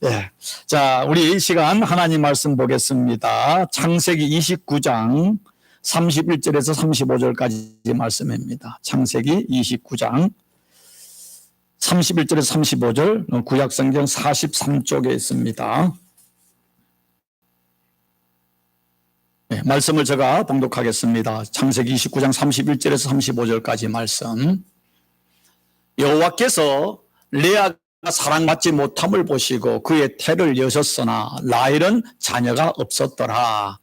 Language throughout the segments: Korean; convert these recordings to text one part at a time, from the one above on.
예. 자, 우리 이 시간 하나님 말씀 보겠습니다. 창세기 29장 31절에서 35절까지 말씀입니다. 창세기 29장 31절에서 35절 구약성경 43쪽에 있습니다. 네, 말씀을 제가 봉독하겠습니다. 창세기 29장 31절에서 35절까지 말씀. 여호와께서 레아가 사랑받지 못함을 보시고 그의 태를 여셨으나 라헬은 자녀가 없었더라.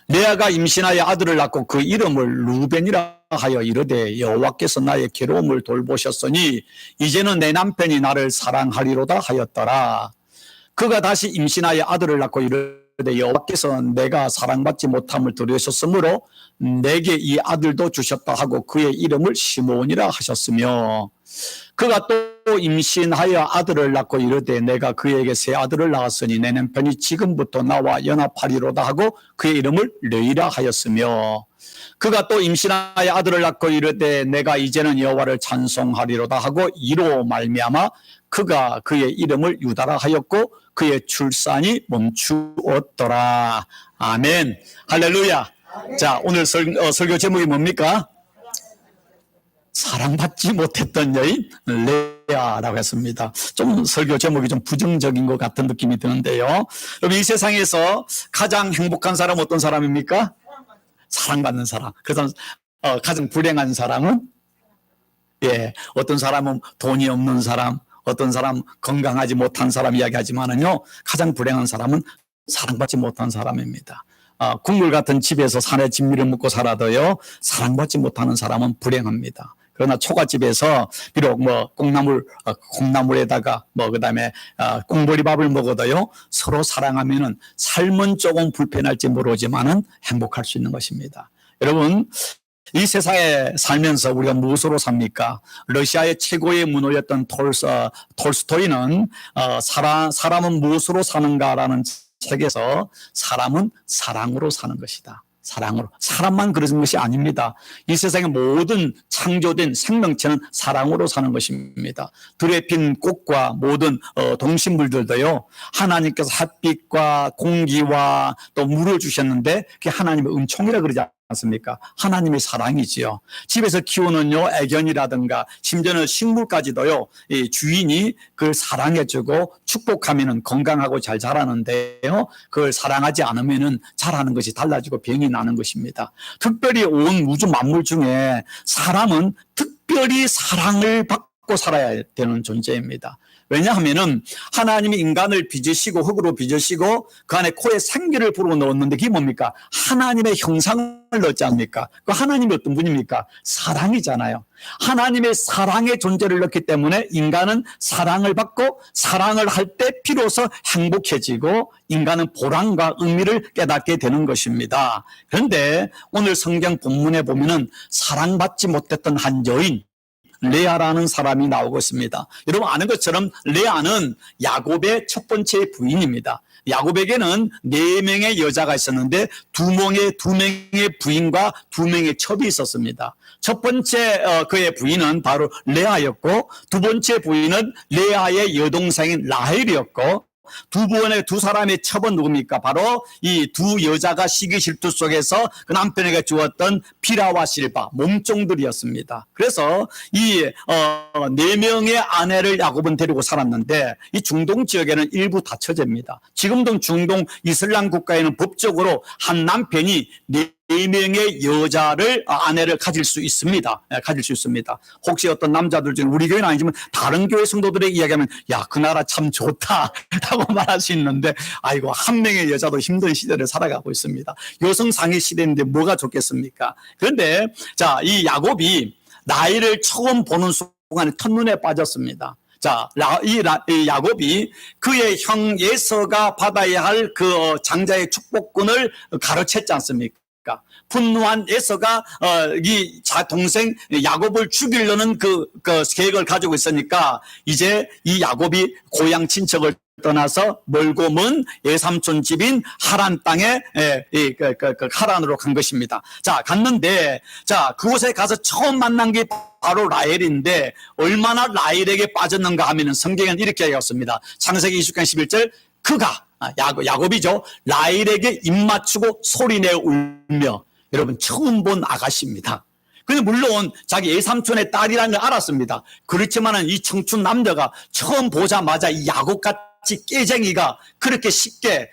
레아가 임신하여 아들을 낳고 그 이름을 루벤이라 하여 이르되 여호와께서 나의 괴로움을 돌보셨으니 이제는 내 남편이 나를 사랑하리로다 하였더라. 그가 다시 임신하여 아들을 낳고 이르되 여호와께서 내가 사랑받지 못함을 들으셨으므로 내게 이 아들도 주셨다 하고 그의 이름을 시므온이라 하셨으며 그가 또 임신하여 아들을 낳고 이르되 내가 그에게 새 아들을 낳았으니 내 남편이 지금부터 나와 연합하리로다 하고 그의 이름을 레이라 하였으며 그가 또 임신하여 아들을 낳고 이르되 내가 이제는 여호와를 찬송하리로다 하고 이로 말미암아 그가 그의 이름을 유다라 하였고 그의 출산이 멈추었더라. 아멘. 할렐루야. 자, 오늘 설교 제목이 뭡니까? 사랑받지 못했던 여인 레아라고 했습니다. 좀 설교 제목이 좀 부정적인 것 같은 느낌이 드는데요. 여러분, 이 세상에서 가장 행복한 사람은 어떤 사람입니까? 사랑받는 사람. 그래서 가장 불행한 사람은 어떤 사람은 돈이 없는 사람, 어떤 사람 건강하지 못한 사람 이야기하지만은요, 가장 불행한 사람은 사랑받지 못한 사람입니다. 국물 같은 집에서 산의 진미를 먹고 살아도요, 사랑받지 못하는 사람은 불행합니다. 그러나 초가집에서 비록 콩나물에다가 그다음에 꽁보리밥을 먹어도요, 서로 사랑하면은 삶은 조금 불편할지 모르지만은 행복할 수 있는 것입니다. 여러분, 이 세상에 살면서 우리가 무엇으로 삽니까? 러시아의 최고의 문호였던 톨스토이는 사람은 무엇으로 사는가라는 책에서 사람은 사랑으로 사는 것이다. 사랑으로. 사람만 그러는 것이 아닙니다. 이 세상의 모든 창조된 생명체는 사랑으로 사는 것입니다. 들에 핀 꽃과 모든 동식물들도요, 하나님께서 햇빛과 공기와 또 물을 주셨는데 그게 하나님의 은총이라 그러지 않습니까? 하나님의 사랑이지요. 집에서 키우는요, 애견이라든가 심지어는 식물까지도요, 이 주인이 그걸 사랑해주고 축복하면은 건강하고 잘 자라는데요, 그걸 사랑하지 않으면은 자라는 것이 달라지고 병이 나는 것입니다. 특별히 온 우주 만물 중에 사람은 특별히 사랑을 받고 살아야 되는 존재입니다. 왜냐하면은 하나님이 인간을 빚으시고 흙으로 빚으시고 그 안에 코에 생기를 불어넣었는데 그게 뭡니까? 하나님의 형상을 넣지 않습니까? 그 하나님이 어떤 분입니까? 사랑이잖아요. 하나님의 사랑의 존재를 넣기 때문에 인간은 사랑을 받고 사랑을 할 때 비로소 행복해지고 인간은 보람과 의미를 깨닫게 되는 것입니다. 그런데 오늘 성경 본문에 보면은 사랑받지 못했던 한 여인 레아라는 사람이 나오고 있습니다. 여러분 아는 것처럼 레아는 야곱의 첫 번째 부인입니다. 야곱에게는 4명의 여자가 있었는데 2명의 부인과 2명의 첩이 있었습니다. 첫 번째 그의 부인은 바로 레아였고 두 번째 부인은 레아의 여동생인 라헬이었고 두 사람의 첩은 누굽니까? 바로 이 두 여자가 시기 질투 속에서 그 남편에게 주었던 비라와 실바, 몸종들이었습니다. 그래서 이 4명의 아내를 야곱은 데리고 살았는데 이 중동 지역에는 일부 다처제입니다. 지금도 중동 이슬람 국가에는 법적으로 한 남편이 4명의 여자를 아내를 가질 수 있습니다. 가질 수 있습니다. 혹시 어떤 남자들 중에 우리 교회는 아니지만 다른 교회 성도들에게 이야기하면 야, 그 나라 참 좋다 라고 말할 수 있는데 아이고 한 명의 여자도 힘든 시대를 살아가고 있습니다. 여성상의 시대인데 뭐가 좋겠습니까? 그런데 자, 이 야곱이 나이를 처음 보는 순간에 첫눈에 빠졌습니다. 자, 이 야곱이 그의 형 예서가 받아야 할 그 장자의 축복권을 가로챘지 않습니까? 분노한 에서가 이 동생 야곱을 죽이려는 그 계획을 가지고 있으니까 이제 이 야곱이 고향 친척을 떠나서 멀고 먼 외삼촌 집인 하란 땅에 하란으로 간 것입니다. 자, 갔는데, 자, 그곳에 가서 처음 만난 게 바로 라헬인데, 얼마나 라헬에게 빠졌는가 하면은 성경은 이렇게 얘기했습니다. 창세기 20장 11절, 그가, 야곱이죠. 라헬에게 입 맞추고 소리내어 울며, 여러분, 처음 본 아가씨입니다. 근데 물론 자기 외삼촌의 딸이라는 걸 알았습니다. 그렇지만은 이 청춘 남자가 처음 보자마자 이 야곱같이 깨쟁이가 그렇게 쉽게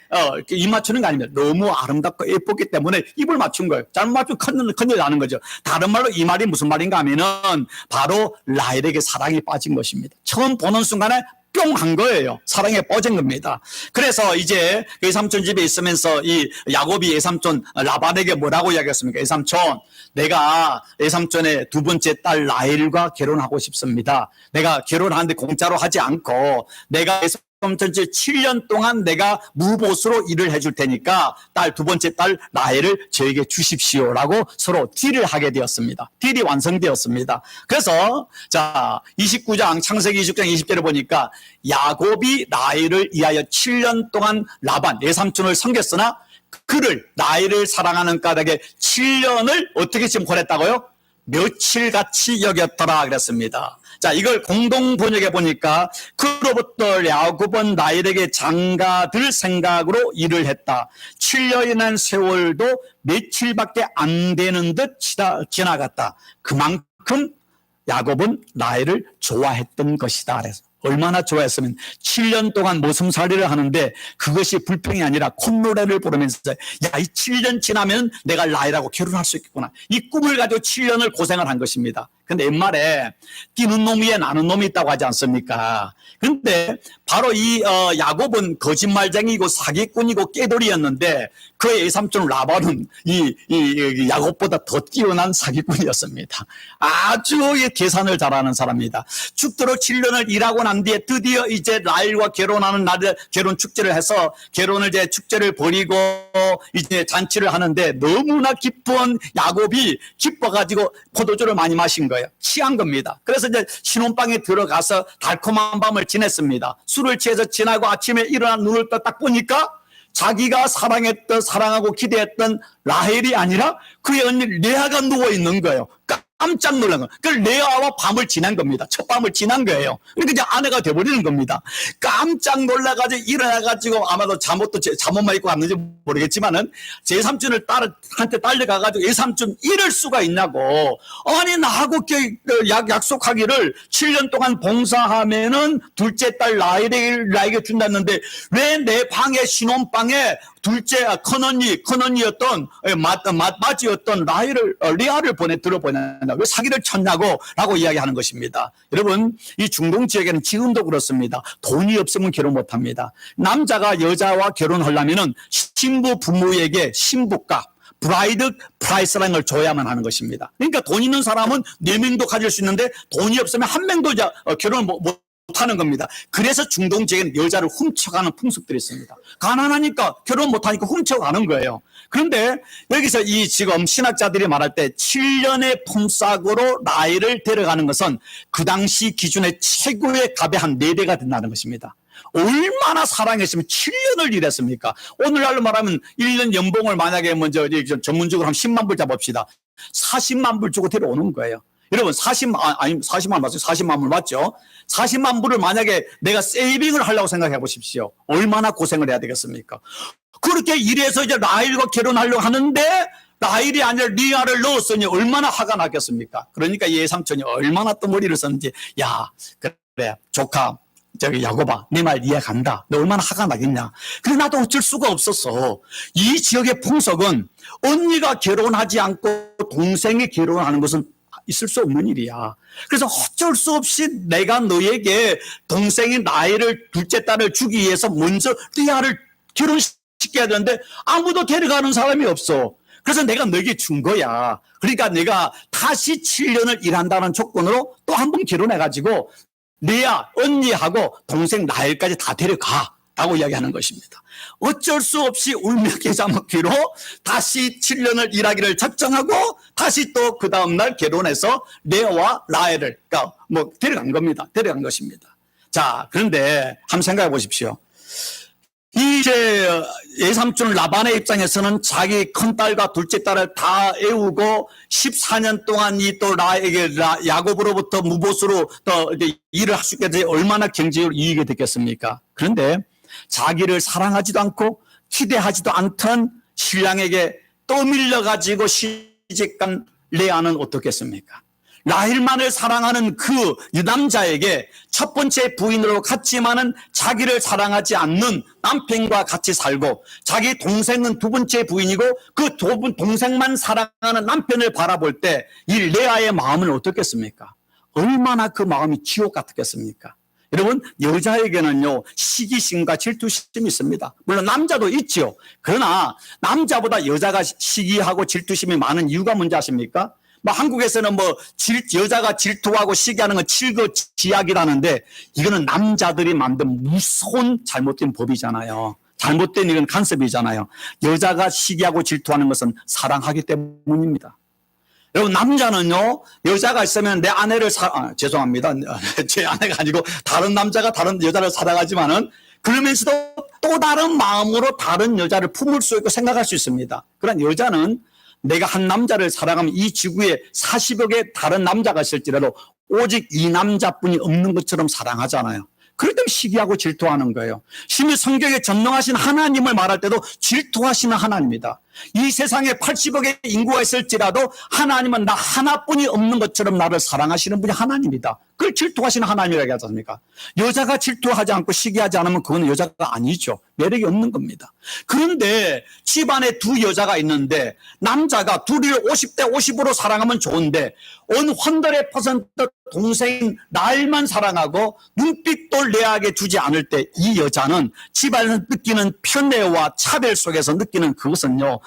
입 맞추는 거 아닙니다. 너무 아름답고 예뻤기 때문에 입을 맞춘 거예요. 잘못 맞추면 큰일 나는 거죠. 다른 말로 이 말이 무슨 말인가 하면은 바로 라헬에게 사랑이 빠진 것입니다. 처음 보는 순간에 뿅 한 거예요. 사랑에 빠진 겁니다. 그래서 이제 외삼촌 집에 있으면서 이 야곱이 외삼촌 라반에게 뭐라고 이야기했습니까? 외삼촌, 내가 외삼촌의 두 번째 딸 라헬과 결혼하고 싶습니다. 내가 결혼하는데 공짜로 하지 않고 내가 외삼촌 집 7년 동안 내가 무보수로 일을 해줄 테니까 두 번째 딸 라헬을 저에게 주십시오라고 서로 딜을 하게 되었습니다. 딜이 완성되었습니다. 그래서 자 29장 창세기 20장 20절을 보니까 야곱이 라헬을 위하여 7년 동안 라반 외삼촌을 섬겼으나 그를 라헬을 사랑하는 까닭에 7년을 어떻게 지금 보냈다고요? 며칠같이 여겼더라 그랬습니다. 자, 이걸 공동 번역해 보니까 그로부터 야곱은 라헬에게 장가들 생각으로 일을 했다. 7년이라는 세월도 며칠밖에 안 되는 듯 지나갔다. 그만큼 야곱은 라헬을 좋아했던 것이다. 그래서 얼마나 좋아했으면 7년 동안 모슴살이를 하는데 그것이 불평이 아니라 콧노래를 부르면서 야, 이 7년 지나면 내가 라헬하고 결혼할 수 있겠구나. 이 꿈을 가지고 7년을 고생을 한 것입니다. 근데 옛말에 뛰는 놈 위에 나는 놈이 있다고 하지 않습니까? 근데 바로 이 야곱은 거짓말쟁이고 사기꾼이고 깨돌이였는데 그의 외삼촌 라반은 이 야곱보다 더 뛰어난 사기꾼이었습니다. 아주 계산을 잘하는 사람입니다. 죽도록 7년을 일하고 난 뒤에 드디어 이제 라헬과 결혼하는 날에 결혼 축제를 해서 결혼을 이제 축제를 벌이고 이제 잔치를 하는데 너무나 기쁜 야곱이 기뻐가지고 포도주를 많이 마신 거예요. 취한 겁니다. 그래서 이제 신혼방에 들어가서 달콤한 밤을 지냈습니다. 술을 취해서 지나고 아침에 일어나 눈을 딱 보니까 자기가 사랑하고 기대했던 라헬이 아니라 그의 언니 레아가 누워 있는 거예요. 깜짝 놀란 거예요. 그걸 레아와 밤을 지난 겁니다. 첫 밤을 지난 거예요. 그러니까 이제 아내가 돼버리는 겁니다. 깜짝 놀라가지고 일어나가지고 아마도 잠옷만 입고 갔는지 모르겠지만은 제 삼촌을 한테 딸려가가지고 외삼촌 이럴 수가 있냐고. 아니 나하고 약속하기를 7년 동안 봉사하면은 둘째 딸 라헬에게 준다는데 왜 내 방에 신혼방에 둘째 큰언니였던 맏맞이였던 레아를 들어보냐. 왜 사기를 쳤냐고 라고 이야기하는 것입니다. 여러분 이 중동 지역에는 지금도 그렇습니다. 돈이 없으면 결혼 못합니다. 남자가 여자와 결혼하려면 신부 부모에게 신부값 브라이드 프라이스라는 걸 줘야만 하는 것입니다. 그러니까 돈 있는 사람은 4명도 가질 수 있는데 돈이 없으면 1명도 결혼을 못하는 겁니다. 그래서 중동 지역에는 여자를 훔쳐가는 풍습들이 있습니다. 가난하니까 결혼 못하니까 훔쳐가는 거예요. 그런데 여기서 이 지금 신학자들이 말할 때 7년의 품삯으로 라헬을 데려가는 것은 그 당시 기준의 최고의 값의 한 4배가 된다는 것입니다. 얼마나 사랑했으면 7년을 일했습니까? 오늘날로 말하면 1년 연봉을 만약에 먼저 전문적으로 한 10만 불 잡읍시다. 40만 불 주고 데려오는 거예요. 여러분 40만 맞죠? 40만 불 맞죠? 40만 불을 만약에 내가 세이빙을 하려고 생각해 보십시오. 얼마나 고생을 해야 되겠습니까? 그렇게 일해서 이제 라헬과 결혼하려고 하는데 라헬이 아니라 리아를 넣었으니 얼마나 화가 났겠습니까? 그러니까 이 외삼촌이 얼마나 또 머리를 썼는지 야 그래 조카 저기 야곱아 네 말 이해간다. 너 얼마나 화가 나겠냐. 근데 나도 어쩔 수가 없었어. 이 지역의 풍속은 언니가 결혼하지 않고 동생이 결혼하는 것은 있을 수 없는 일이야. 그래서 어쩔 수 없이 내가 너에게 동생인 라헬을 둘째 딸을 주기 위해서 먼저 리아를 결혼시켜야 되는데 아무도 데려가는 사람이 없어. 그래서 내가 너에게 준 거야. 그러니까 내가 다시 7년을 일한다는 조건으로 또 한 번 결혼해가지고 레아 언니하고 동생 라헬까지 다 데려가 라고 이야기하는 것입니다. 어쩔 수 없이 울며 겨자 먹기로 다시 7년을 일하기를 작정하고 다시 또 그 다음날 결혼해서 레아와 라헬을 데려간 겁니다. 데려간 것입니다. 자, 그런데 한번 생각해 보십시오. 이제 예삼촌 라반의 입장에서는 자기 큰딸과 둘째 딸을 다 애우고 14년 동안 이 또 야곱으로부터 무보수로 또 일을 할 수 있게 돼 얼마나 경제적으로 이익이 됐겠습니까? 그런데 자기를 사랑하지도 않고 기대하지도 않던 신랑에게 떠밀려가지고 시집간 레아는 어떻겠습니까? 라헬만을 사랑하는 그 남자에게 첫 번째 부인으로 갔지만은 자기를 사랑하지 않는 남편과 같이 살고 자기 동생은 두 번째 부인이고 그 동생만 사랑하는 남편을 바라볼 때 이 레아의 마음은 어떻겠습니까? 얼마나 그 마음이 지옥 같겠습니까? 여러분, 여자에게는요, 시기심과 질투심이 있습니다. 물론 남자도 있죠. 그러나 남자보다 여자가 시기하고 질투심이 많은 이유가 뭔지 아십니까? 한국에서는 여자가 질투하고 시기하는 건 칠거지약이라는데 이거는 남자들이 만든 무서운 잘못된 법이잖아요. 잘못된 이건 간섭이잖아요. 여자가 시기하고 질투하는 것은 사랑하기 때문입니다. 여러분, 남자는요, 여자가 있으면 내 아내를 죄송합니다. 제 아내가 아니고 다른 남자가 다른 여자를 사랑하지만은 그러면서도 또 다른 마음으로 다른 여자를 품을 수 있고 생각할 수 있습니다. 그러나 여자는 내가 한 남자를 사랑하면 이 지구에 40여 개 다른 남자가 있을지라도 오직 이 남자뿐이 없는 것처럼 사랑하잖아요. 그럴 때는 시기하고 질투하는 거예요. 심지어 성경에 전능하신 하나님을 말할 때도 질투하시는 하나님이다. 이 세상에 80억의 인구가 있을지라도 하나님은 나 하나뿐이 없는 것처럼 나를 사랑하시는 분이 하나님이다. 그걸 질투하시는 하나님이라고 하지 않습니까? 여자가 질투하지 않고 시기하지 않으면 그건 여자가 아니죠. 매력이 없는 겁니다. 그런데 집안에 두 여자가 있는데 남자가 둘을 50대 50으로 사랑하면 좋은데 온 100% 동생 날만 사랑하고 눈빛도 레아에게 주지 않을 때 이 여자는 집안에서 느끼는 편애와 차별 속에서 느끼는 그것은요,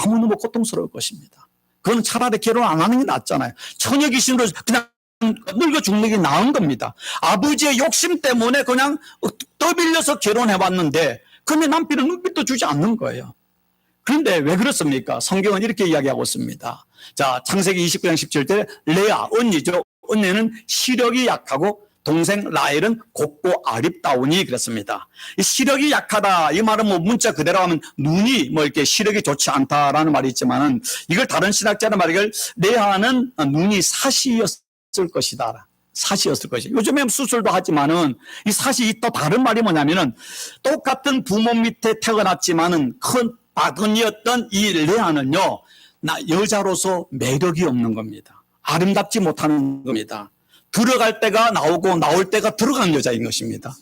너무너무 고통스러울 것입니다. 그건 차라리 결혼 안 하는 게 낫잖아요. 처녀 귀신으로 그냥 늙어 죽는 게 나은 겁니다. 아버지의 욕심 때문에 그냥 떠밀려서 결혼해봤는데 근데 남편은 눈빛도 주지 않는 거예요. 그런데 왜 그렇습니까? 성경은 이렇게 이야기하고 있습니다. 자, 창세기 29장 17절에 레아, 언니죠. 언니는 시력이 약하고 동생 라헬은 곱고 아립다우니 그랬습니다. 이 시력이 약하다. 이 말은 문자 그대로 하면 눈이 이렇게 시력이 좋지 않다라는 말이 있지만은 이걸 다른 신학자는 말이길 레아는 눈이 사시였을 것이다. 사시였을 것이다. 요즘에 수술도 하지만은 이 사시 또 다른 말이 뭐냐면은 똑같은 부모 밑에 태어났지만은 큰 바근이었던 이 레아는요, 여자로서 매력이 없는 겁니다. 아름답지 못하는 겁니다. 들어갈 때가 나오고 나올 때가 들어가는 여자인 것입니다.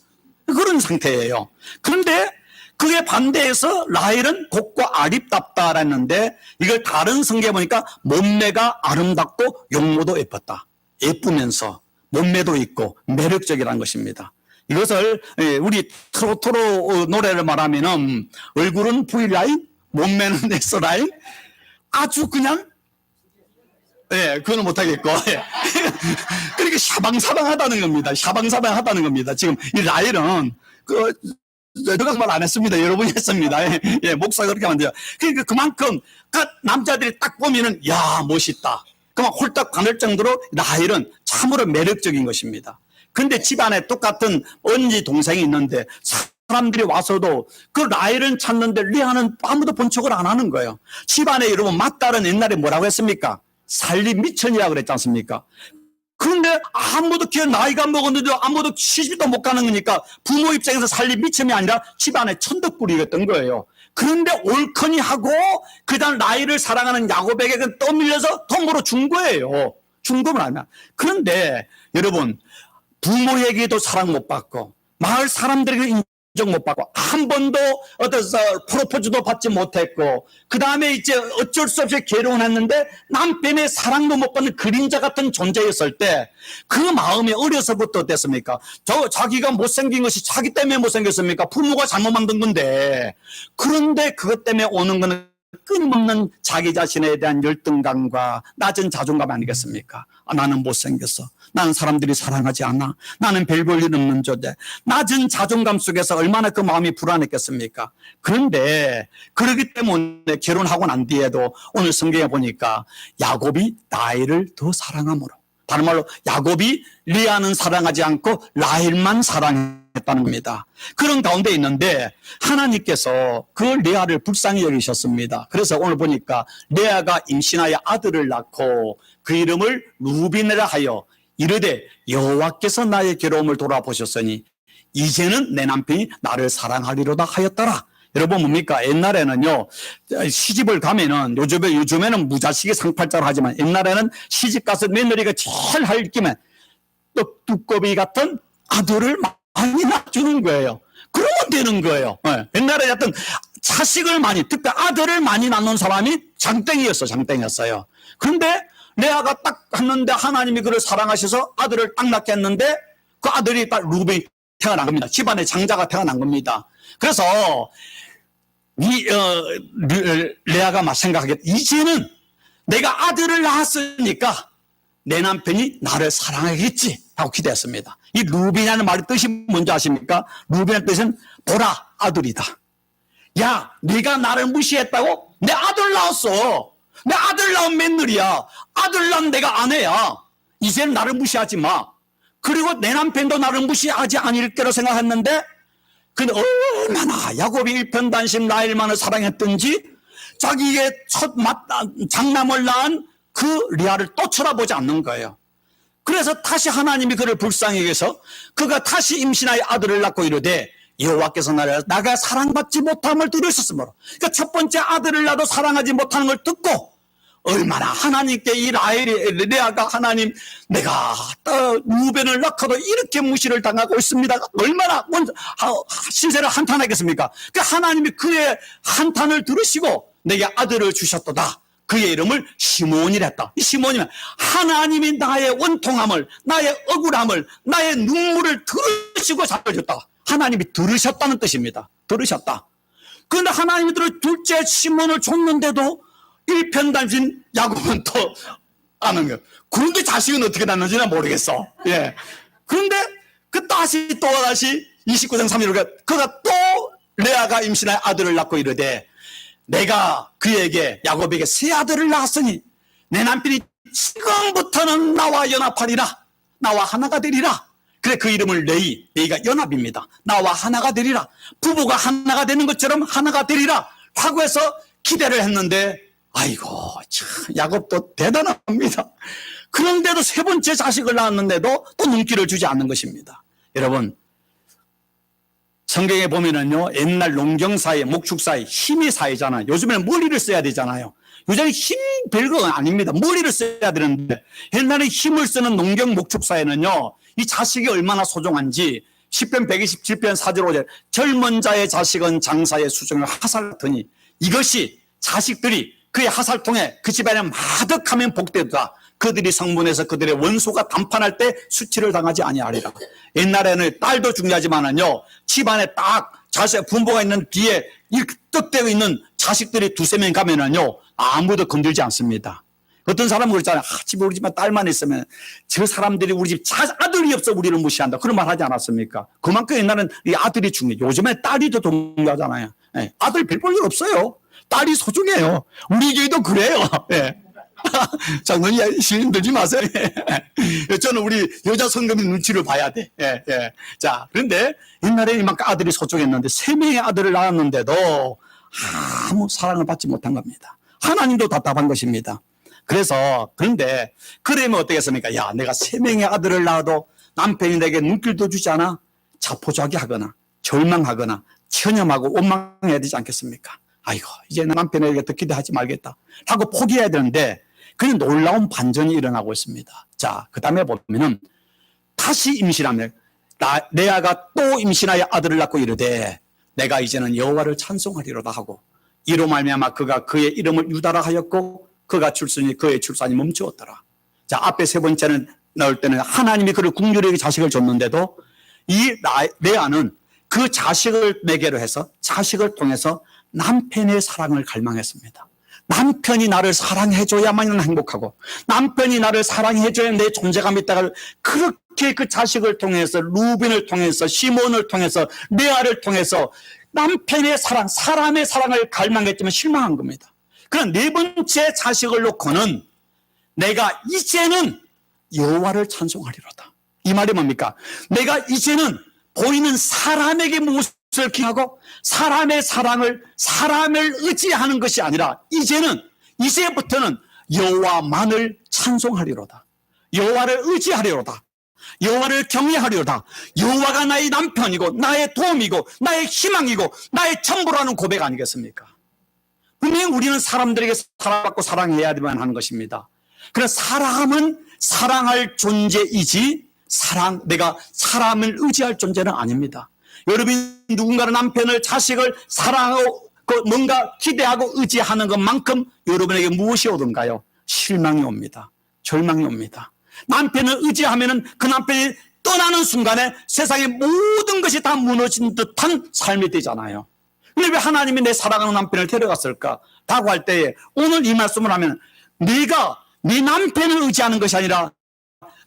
그런 상태예요. 그런데 그에 반대해서 라헬은 곱고 아립답다라는데 이걸 다른 성경에 보니까 몸매가 아름답고 용모도 예뻤다. 예쁘면서 몸매도 있고 매력적이라는 것입니다. 이것을 우리 트로트로 노래를 말하면은 얼굴은 V라인, 몸매는 S라인, 아주 그냥 그거는 못하겠고. 그러니까 샤방사방하다는 겁니다. 샤방사방하다는 겁니다. 지금 이 라헬은 제가 말 안 했습니다. 여러분이 했습니다. 목사가 그렇게 하면 돼요. 그러니까 그만큼 남자들이 딱 보면은 야, 멋있다. 그만 홀딱 반할 정도로 라헬은 참으로 매력적인 것입니다. 근데 집안에 똑같은 언니 동생이 있는데 사람들이 와서도 그 라헬은 찾는데 레아는 아무도 본 척을 안 하는 거예요. 집안에 여러분 맏딸은 옛날에 뭐라고 했습니까? 살림 미천이라고 그랬지 않습니까? 그런데 아무도 나이가 먹었는데 아무도 시집도 못 가는 거니까 부모 입장에서 살림 미천이 아니라 집안에 천덕꾸리였던 거예요. 그런데 옳거니 하고 그다음 라헬을 사랑하는 야곱에게 떠밀려서 통으로 준 거예요. 준 거면 아니야. 그런데 여러분, 부모에게도 사랑 못 받고 마을 사람들에게 인정 못 받고 한 번도 프로포즈도 받지 못했고 그 다음에 이제 어쩔 수 없이 결혼했는데 남편의 사랑도 못 받는 그림자 같은 존재였을 때 그 마음이 어려서부터 어땠습니까? 자기가 못생긴 것이 자기 때문에 못생겼습니까? 부모가 잘못 만든 건데. 그런데 그것 때문에 오는 거는 끊임없는 자기 자신에 대한 열등감과 낮은 자존감 아니겠습니까? 나는 못생겼어. 나는 사람들이 사랑하지 않아. 나는 별 볼 일 없는 존재. 낮은 자존감 속에서 얼마나 그 마음이 불안했겠습니까? 그런데 그러기 때문에 결혼하고 난 뒤에도 오늘 성경에 보니까 야곱이 라헬을 더 사랑함으로 다른 말로 야곱이 레아는 사랑하지 않고 라헬만 사랑했다는 겁니다. 그런 가운데 있는데 하나님께서 그 레아를 불쌍히 여기셨습니다. 그래서 오늘 보니까 레아가 임신하여 아들을 낳고 그 이름을 루빈이라 하여 이르되 여호와께서 나의 괴로움을 돌아보셨으니 이제는 내 남편이 나를 사랑하리로다 하였더라. 여러분 뭡니까? 옛날에는요, 시집을 가면은, 요즘에는 무자식이 상팔자로 하지만, 옛날에는 시집 가서 며느리가 제일 할기면 떡두꺼비 같은 아들을 많이 낳아주는 거예요. 그러면 되는 거예요. 옛날에 어떤 자식을 많이, 특히 아들을 많이 낳는 사람이 장땡이었어요. 그런데 레아가 딱 했는데 하나님이 그를 사랑하셔서 아들을 딱 낳게 했는데 그 아들이 딱 루벤이 태어난 겁니다. 집안에 장자가 태어난 겁니다. 그래서 레아가 막 생각하겠다. 이제는 내가 아들을 낳았으니까 내 남편이 나를 사랑하겠지 하고 기대했습니다. 이 루빈이라는 말의 뜻이 뭔지 아십니까? 루빈의 뜻은 보라 아들이다. 야, 네가 나를 무시했다고? 내 아들 낳았어. 내 아들 낳은 며느리야. 아들 낳은 내가 아내야. 이제는 나를 무시하지 마. 그리고 내 남편도 나를 무시하지 않을 거라 생각했는데, 근데 얼마나 야곱이 일편단심 라헬만을 사랑했던지 자기의 첫 장남을 낳은 그 리아를 또 쳐다보지 않는 거예요. 그래서 다시 하나님이 그를 불쌍히 여겨서 그가 다시 임신하여 아들을 낳고 이르되 여호와께서 나가 사랑받지 못함을 들으셨으므로, 그러니까 첫 번째 아들을 낳아도 사랑하지 못하는 걸 듣고 얼마나 하나님께 이 레아가 하나님 내가 루벤을 낳고도 이렇게 무시를 당하고 있습니다. 얼마나 신세를 한탄하겠습니까? 그 하나님이 그의 한탄을 들으시고 내게 아들을 주셨도다. 그의 이름을 시몬이라 했다. 이 시몬이면 하나님이 나의 원통함을, 나의 억울함을, 나의 눈물을 들으시고 살려줬다. 하나님이 들으셨다는 뜻입니다. 들으셨다. 그런데 하나님이 둘째 시몬을 줬는데도 일편단심 야곱은 또 아는 거예요. 그런데 자식은 어떻게 낳는지는 모르겠어. 예. 그런데 다시 29장 3절에 그가 또 레아가 임신하여 아들을 낳고 이르되 내가 그에게 야곱에게 새 아들을 낳았으니 내 남편이 지금부터는 나와 연합하리라. 나와 하나가 되리라. 그래 그 이름을 레이가 연합입니다. 나와 하나가 되리라. 부부가 하나가 되는 것처럼 하나가 되리라 하고 해서 기대를 했는데 아이고 참 야곱도 대단합니다. 그런데도 세 번째 자식을 낳았는데도 또 눈길을 주지 않는 것입니다. 여러분 성경에 보면은요 옛날 농경사회 목축사회 힘이 사회잖아요. 요즘에는 머리를 써야 되잖아요. 요즘에 힘 별거 아닙니다. 머리를 써야 되는데 옛날에 힘을 쓰는 농경 목축사회는요 이 자식이 얼마나 소중한지 10편 127편 4절 5절 젊은 자의 자식은 장사의 수종을 하살하더니 이것이 자식들이 그의 하살통에 그 집안에 마득하면 복되다. 그들이 성문에서 그들의 원수가 단판할 때 수치를 당하지 아니하리라. 옛날에는 딸도 중요하지만은요 집안에 딱 자식 분부가 있는 뒤에 이렇게 떡대고 있는 자식들이 두세 명 가면은요 아무도 건들지 않습니다. 어떤 사람은 그렇잖아요. 집에 우리 집만 딸만 있으면 저 사람들이 우리 집 아들이 없어 우리를 무시한다. 그런 말 하지 않았습니까? 그만큼 옛날에는 이 아들이 중요해요. 요즘에 딸이 더 중요하잖아요. 네. 아들 별 볼 일 없어요. 딸이 소중해요. 우리 교회도 그래요. 예. 장로님 시인 들지 마세요. 저는 우리 여자 성도님 눈치를 봐야 돼. 예, 예. 자, 그런데 옛날에 이만큼 아들이 소중했는데 3명의 아들을 낳았는데도 아무 사랑을 받지 못한 겁니다. 하나님도 답답한 것입니다. 그래서 그런데 그러면 어떻겠습니까? 야, 내가 3명의 아들을 낳아도 남편이 내게 눈길도 주지 않아? 자포자기 하거나 절망하거나 천념하고 원망해야 되지 않겠습니까? 아이고 이제 남편에게 더 기대하지 말겠다 하고 포기해야 되는데 그런 놀라운 반전이 일어나고 있습니다. 자, 그 다음에 보면은 다시 임신하면 레아가 또 임신하여 아들을 낳고 이르되 내가 이제는 여호와를 찬송하리로다 하고 이로 말미암아 그가 그의 이름을 유다라 하였고 그가 그의 출산이 멈추었더라. 자, 앞에 세 번째는 나올 때는 하나님이 그를 국률에게 자식을 줬는데도 이 레아는 그 자식을 매개로 해서 자식을 통해서 남편의 사랑을 갈망했습니다. 남편이 나를 사랑해줘야만 행복하고 남편이 나를 사랑해줘야 내 존재감이 있다가 그렇게 그 자식을 통해서 루벤을 통해서 시몬을 통해서 레아를 통해서 남편의 사랑, 사람의 사랑을 갈망했지만 실망한 겁니다. 그럼 네 번째 자식을 놓고는 내가 이제는 여호와를 찬송하리로다. 이 말이 뭡니까? 내가 이제는 보이는 사람에게 무엇을 기하고 사람의 사랑을 사람을 의지하는 것이 아니라 이제부터는 여호와만을 찬송하리로다. 여호와를 의지하리로다. 여호와를 경외하리로다. 여호와가 나의 남편이고 나의 도움이고 나의 희망이고 나의 전부라는 고백 아니겠습니까? 분명히 우리는 사람들에게 사랑받고 사랑해야만 하는 것입니다. 그러나 사람은 사랑할 존재이지 내가 사람을 의지할 존재는 아닙니다. 여러분이 누군가를 남편을 자식을 사랑하고 뭔가 기대하고 의지하는 것만큼 여러분에게 무엇이 오던가요? 실망이 옵니다. 절망이 옵니다. 남편을 의지하면은 그 남편이 떠나는 순간에 세상의 모든 것이 다 무너진 듯한 삶이 되잖아요. 근데 왜 하나님이 내 사랑하는 남편을 데려갔을까? 라고 할 때에 오늘 이 말씀을 하면 네가 네 남편을 의지하는 것이 아니라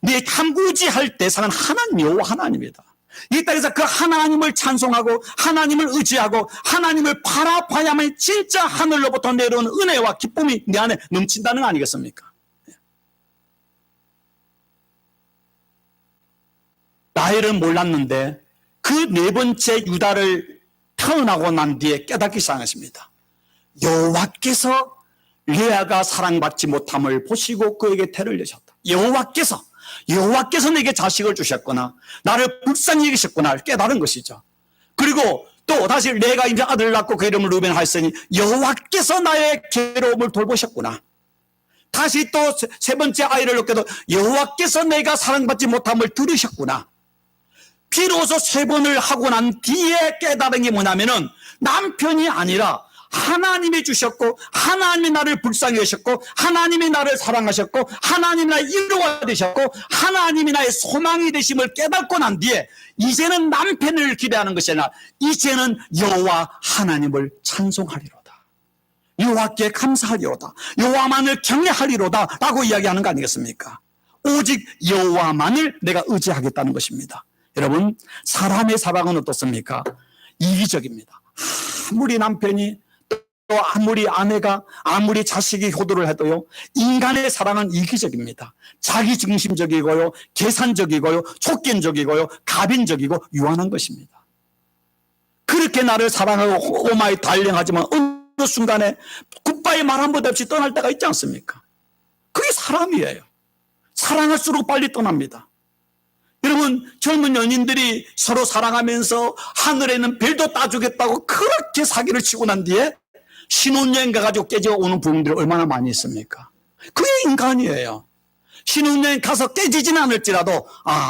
네 의지할 대상은 하나님, 여호와 하나님이다. 이 땅에서 그 하나님을 찬송하고 하나님을 의지하고 하나님을 바라봐야만 진짜 하늘로부터 내려오는 은혜와 기쁨이 내 안에 넘친다는 거 아니겠습니까? 라헬은 몰랐는데 그 네 번째 유다를 태어나고 난 뒤에 깨닫기 시작했습니다. 여호와께서 레아가 사랑받지 못함을 보시고 그에게 태를 여셨다. 여호와께서 내게 자식을 주셨구나. 나를 불쌍히 여기셨구나. 깨달은 것이죠. 그리고 또 다시 내가 이제 아들을 낳고 그 이름을 루벤 하였으니 여호와께서 나의 괴로움을 돌보셨구나. 다시 또 세 번째 아이를 낳게도 여호와께서 내가 사랑받지 못함을 들으셨구나. 비로소 세 번을 하고 난 뒤에 깨달은 게 뭐냐면은 남편이 아니라 하나님이 주셨고 하나님이 나를 불쌍히 여셨고 하나님이 나를 사랑하셨고 하나님이 나의 위로가 되셨고 하나님이 나의 소망이 되심을 깨닫고 난 뒤에 이제는 남편을 기대하는 것이 아니라 이제는 여호와 하나님을 찬송하리로다. 여호와께 감사하리로다. 여호와만을 경외하리로다 라고 이야기하는 거 아니겠습니까? 오직 여호와만을 내가 의지하겠다는 것입니다. 여러분, 사람의 사랑은 어떻습니까? 이기적입니다. 아무리 남편이 또 아무리 아내가 아무리 자식이 효도를 해도요, 인간의 사랑은 이기적입니다. 자기중심적이고요, 계산적이고요, 촉견적이고요, 갑인적이고 유한한 것입니다. 그렇게 나를 사랑하고 오마이 달령하지만 어느 순간에 굿바이 말 한마디 없이 떠날 때가 있지 않습니까? 그게 사람이에요. 사랑할수록 빨리 떠납니다. 여러분, 젊은 연인들이 서로 사랑하면서 하늘에는 별도 따주겠다고 그렇게 사기를 치고 난 뒤에 신혼여행 가가지고 깨져 오는 부모들이 얼마나 많이 있습니까? 그게 인간이에요. 신혼여행 가서 깨지지는 않을지라도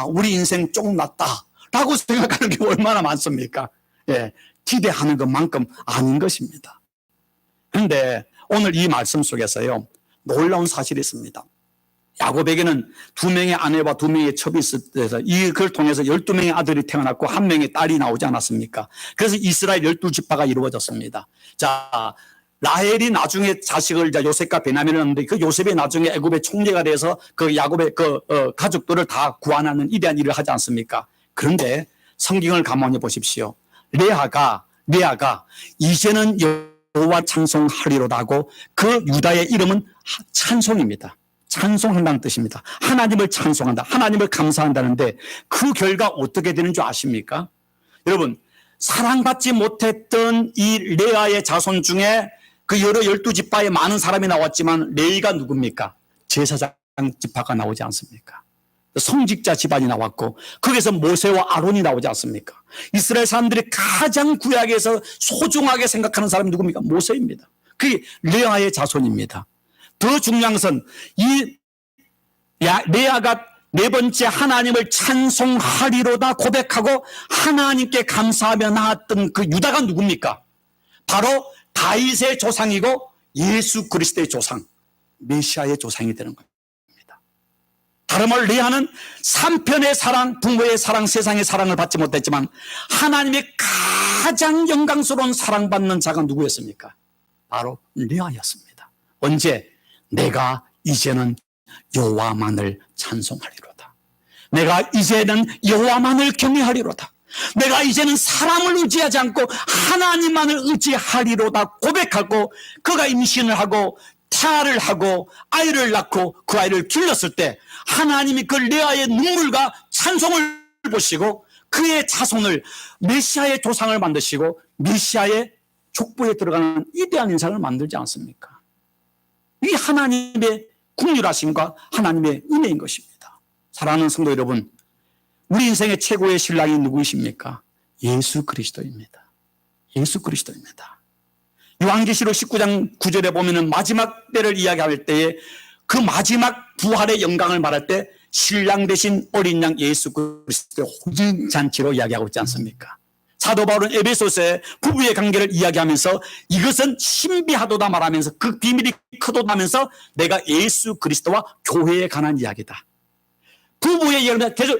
우리 인생 조금 낫다 라고 생각하는 게 얼마나 많습니까? 예, 기대하는 것만큼 아닌 것입니다. 그런데 오늘 이 말씀 속에서요, 놀라운 사실이 있습니다. 야곱에게는 2명의 아내와 2명의 첩이 있어서 이걸 통해서 12명의 아들이 태어났고 1명의 딸이 나오지 않았습니까? 그래서 이스라엘 12지파가 이루어졌습니다. 자, 라헬이 나중에 자식을 요셉과 베냐민을 낳는데 그 요셉이 나중에 애굽의 총리가 돼서 그 야곱의 가족들을 다 구원하는 위대한 일을 하지 않습니까? 그런데 성경을 가만히 보십시오. 레아가 이제는 여호와 찬송하리로다 하고 그 유다의 이름은 찬송입니다. 찬송한다는 뜻입니다. 하나님을 찬송한다. 하나님을 감사한다는데 그 결과 어떻게 되는 줄 아십니까? 여러분, 사랑받지 못했던 이 레아의 자손 중에 그 여러 12지파에 많은 사람이 나왔지만 레이가 누굽니까? 제사장 지파가 나오지 않습니까? 성직자 집안이 나왔고 거기서 모세와 아론이 나오지 않습니까? 이스라엘 사람들이 가장 구약에서 소중하게 생각하는 사람이 누굽니까? 모세입니다. 그게 레아의 자손입니다. 더 중요한 것은 이 레아가 네 번째 하나님을 찬송하리로다 고백하고 하나님께 감사하며 나왔던 그 유다가 누굽니까? 바로 다윗의 조상이고 예수 그리스도의 조상, 메시아의 조상이 되는 겁니다. 다른 말로 레아는 3편의 사랑, 부모의 사랑, 세상의 사랑을 받지 못했지만 하나님의 가장 영광스러운 사랑받는 자가 누구였습니까? 바로 레아였습니다. 언제? 내가 이제는 여호와만을 찬송하리로다. 내가 이제는 여호와만을 경외하리로다. 내가 이제는 사람을 의지하지 않고 하나님만을 의지하리로다 고백하고 그가 임신을 하고 태아를 하고 아이를 낳고 그 아이를 길렀을 때 하나님이 그 레아의 눈물과 찬송을 보시고 그의 자손을 메시아의 조상을 만드시고 메시아의 족보에 들어가는 위대한 인상을 만들지 않습니까? 이게 하나님의 긍휼하심과 하나님의 은혜인 것입니다. 사랑하는 성도 여러분, 우리 인생의 최고의 신랑이 누구이십니까? 예수 그리스도입니다. 예수 그리스도입니다. 요한계시록 19장 9절에 보면은 마지막 때를 이야기할 때에 그 마지막 부활의 영광을 말할 때 신랑 대신 어린 양 예수 그리스도의 혼인잔치로 이야기하고 있지 않습니까? 사도 바울은 에베소서에 부부의 관계를 이야기하면서 이것은 신비하도다 말하면서 그 비밀이 크도다면서 내가 예수 그리스도와 교회에 관한 이야기다. 부부의 이야기는 계속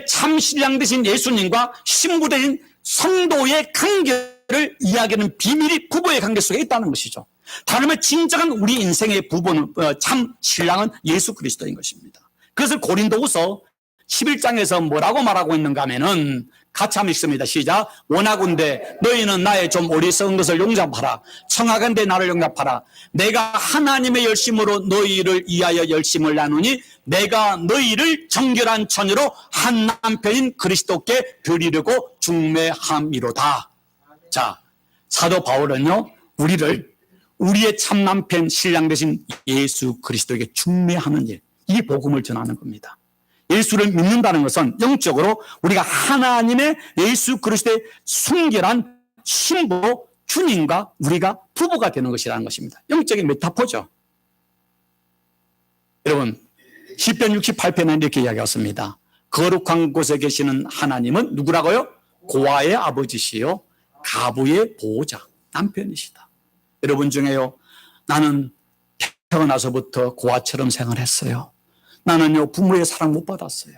참 신랑 되신 예수님과 신부 되신 성도의 관계를 이야기하는 비밀이 부부의 관계 속에 있다는 것이죠. 다른 말 진정한 우리 인생의 부부는 참 신랑은 예수 그리스도인 것입니다. 그것을 고린도후서 11장에서 뭐라고 말하고 있는가 하면은 같이 한번 읽습니다. 시작. 원하건대 너희는 나의 좀 어리석은 것을 용납하라. 청하건대 나를 용납하라. 내가 하나님의 열심으로 너희를 위하여 열심을 나누니 내가 너희를 정결한 처녀로 한 남편인 그리스도께 드리려고 중매함이로다. 자, 사도 바울은요 우리의 참 남편 신랑 되신 예수 그리스도에게 중매하는 일, 이 복음을 전하는 겁니다. 예수를 믿는다는 것은 영적으로 우리가 하나님의 예수 그리스도의 순결한 신부 주님과 우리가 부부가 되는 것이라는 것입니다. 영적인 메타포죠. 여러분 시편 68편에 이렇게 이야기했습니다. 거룩한 곳에 계시는 하나님은 누구라고요? 고아의 아버지시요 가부의 보호자, 남편이시다. 여러분 중에요, 나는 태어나서부터 고아처럼 생활했어요. 나는요 부모의 사랑 못 받았어요.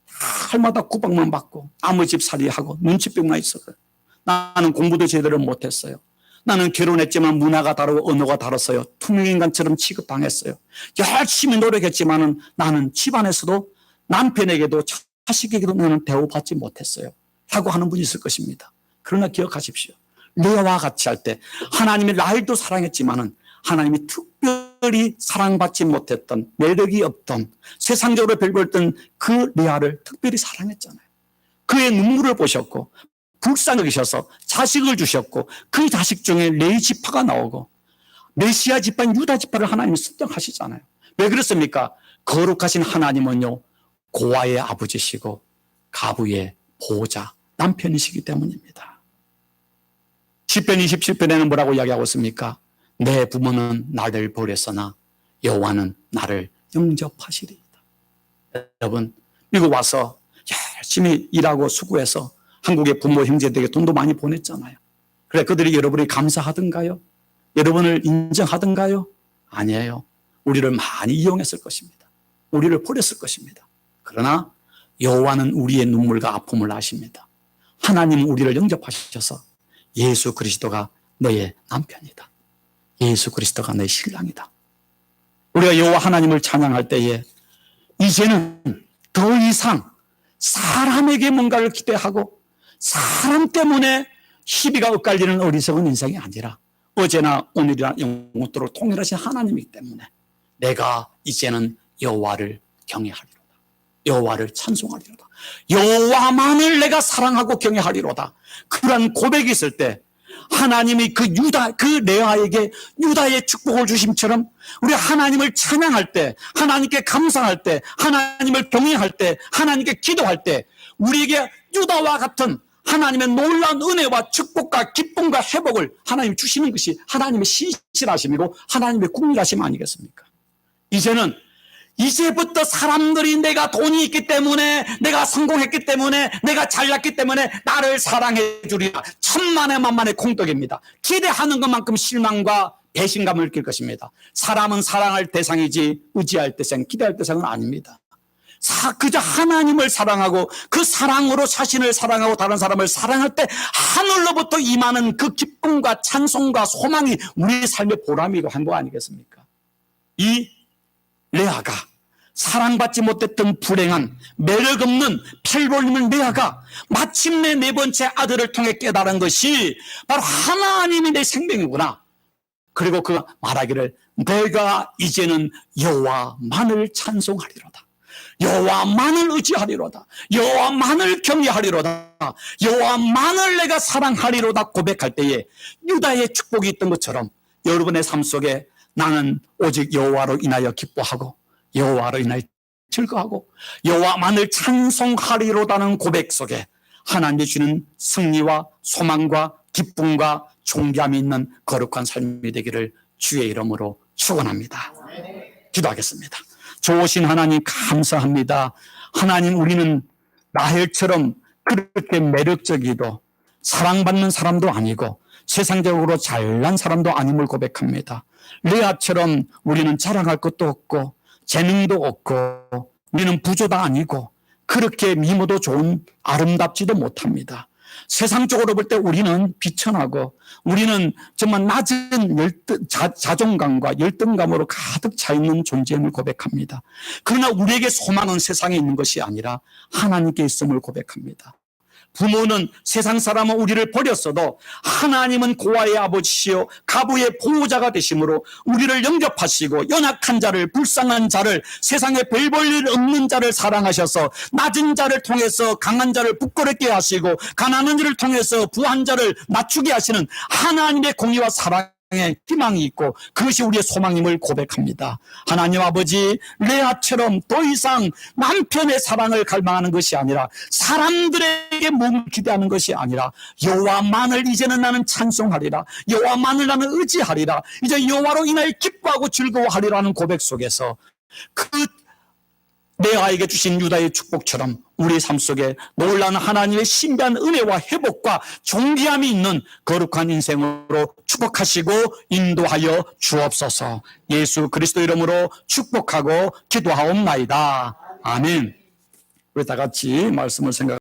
할마다 구박만 받고 아무집살이하고 눈치병만 있었어요. 나는 공부도 제대로 못했어요. 나는 결혼했지만 문화가 다르고 언어가 다르어요. 투명인간처럼 취급당했어요. 열심히 노력했지만은 나는 집안에서도 남편에게도 자식에게도 나는 대우받지 못했어요 라고 하는 분이 있을 것입니다. 그러나 기억하십시오. 레아와 같이 할 때 하나님이 라헬도 사랑했지만은 하나님이 특별히 사랑받지 못했던, 매력이 없던, 세상적으로 별거였던 그 레아를 특별히 사랑했잖아요. 그의 눈물을 보셨고 불쌍히 여기셔서 자식을 주셨고 그 자식 중에 레위 지파가 나오고 메시아 지파인 유다 지파를 하나님이 선정하시잖아요. 왜 그렇습니까? 거룩하신 하나님은요 고아의 아버지시고 가부의 보호자, 남편이시기 때문입니다. 시편 27편에는 뭐라고 이야기하고 있습니까? 내 부모는 나를 버렸으나 여호와는 나를 영접하시리이다. 여러분 미국 와서 열심히 일하고 수고해서 한국의 부모 형제들에게 돈도 많이 보냈잖아요. 그래 그들이 여러분이 감사하던가요? 여러분을 인정하던가요? 아니에요. 우리를 많이 이용했을 것입니다. 우리를 버렸을 것입니다. 그러나 여호와는 우리의 눈물과 아픔을 아십니다. 하나님은 우리를 영접하셔서 예수 그리스도가 너의 남편이다. 예수 그리스도가 너의 신랑이다. 우리가 여호와 하나님을 찬양할 때에 이제는 더 이상 사람에게 뭔가를 기대하고 사람 때문에 시비가 엇갈리는 어리석은 인생이 아니라 어제나 오늘이나 영원토록 통일하신 하나님이기 때문에 내가 이제는 여호와를 경외하리로다. 여호와를 찬송하리로다. 여호와만을 내가 사랑하고 경외하리로다. 그런 고백이 있을 때 하나님이 그 레아에게 유다의 축복을 주심처럼 우리 하나님을 찬양할 때, 하나님께 감사할 때, 하나님을 경외할 때, 하나님께 기도할 때 우리에게 유다와 같은 하나님의 놀라운 은혜와 축복과 기쁨과 회복을 하나님이 주시는 것이 하나님의 신실하심이고 하나님의 긍휼하심 아니겠습니까? 이제부터 사람들이 내가 돈이 있기 때문에, 내가 성공했기 때문에, 내가 잘났기 때문에 나를 사랑해 주리라. 천만의 만만의 공덕입니다. 기대하는 것만큼 실망과 배신감을 느낄 것입니다. 사람은 사랑할 대상이지 의지할 대상, 기대할 대상은 아닙니다. 그저 하나님을 사랑하고 그 사랑으로 자신을 사랑하고 다른 사람을 사랑할 때 하늘로부터 임하는 그 기쁨과 찬송과 소망이 우리의 삶의 보람이고 행복 아니겠습니까? 이 레아가 사랑받지 못했던 불행한 매력 없는 팔벌리는 레아가 마침내 네 번째 아들을 통해 깨달은 것이 바로 하나님이 내 생명이구나. 그리고 그가 말하기를 내가 이제는 여호와만을 찬송하리로다. 여호와만을 의지하리로다. 여호와만을 경외하리로다. 여호와만을 내가 사랑하리로다 고백할 때에 유다의 축복이 있던 것처럼 여러분의 삶 속에 나는 오직 여호와로 인하여 기뻐하고 여호와로 인하여 즐거워하고 여호와만을 찬송하리로다는 고백 속에 하나님이 주는 승리와 소망과 기쁨과 존귀함이 있는 거룩한 삶이 되기를 주의 이름으로 축원합니다. 기도하겠습니다. 좋으신 하나님 감사합니다. 하나님, 우리는 라헬처럼 그렇게 매력적이도 사랑받는 사람도 아니고 세상적으로 잘난 사람도 아님을 고백합니다. 레아처럼 우리는 자랑할 것도 없고 재능도 없고 우리는 부조다 아니고 그렇게 미모도 좋은 아름답지도 못합니다. 세상적으로 볼 때 우리는 비천하고 우리는 정말 낮은 자존감과 열등감으로 가득 차 있는 존재임을 고백합니다. 그러나 우리에게 소망은 세상에 있는 것이 아니라 하나님께 있음을 고백합니다. 부모는 세상 사람은 우리를 버렸어도 하나님은 고아의 아버지시요 가부의 보호자가 되심으로 우리를 영접하시고 연약한 자를, 불쌍한 자를, 세상에 별 볼 일 없는 자를 사랑하셔서 낮은 자를 통해서 강한 자를 부끄럽게 하시고 가난한 자를 통해서 부한 자를 낮추게 하시는 하나님의 공의와 사랑의 희망이 있고 그것이 우리의 소망임을 고백합니다. 하나님 아버지, 레아처럼 더 이상 남편의 사랑을 갈망하는 것이 아니라 사람들에게 몸을 기대하는 것이 아니라 여호와만을 이제는 나는 찬송하리라, 여호와만을 나는 의지하리라, 이제 여호와로 인하여 기뻐하고 즐거워하리라는 고백 속에서 그 레아에게 주신 유다의 축복처럼 우리의 삶 속에 놀라운 하나님의 신비한 은혜와 회복과 존귀함이 있는 거룩한 인생으로 축복하시고 인도하여 주옵소서. 예수 그리스도 이름으로 축복하고 기도하옵나이다. 아멘. 우리 다 같이 말씀을 생각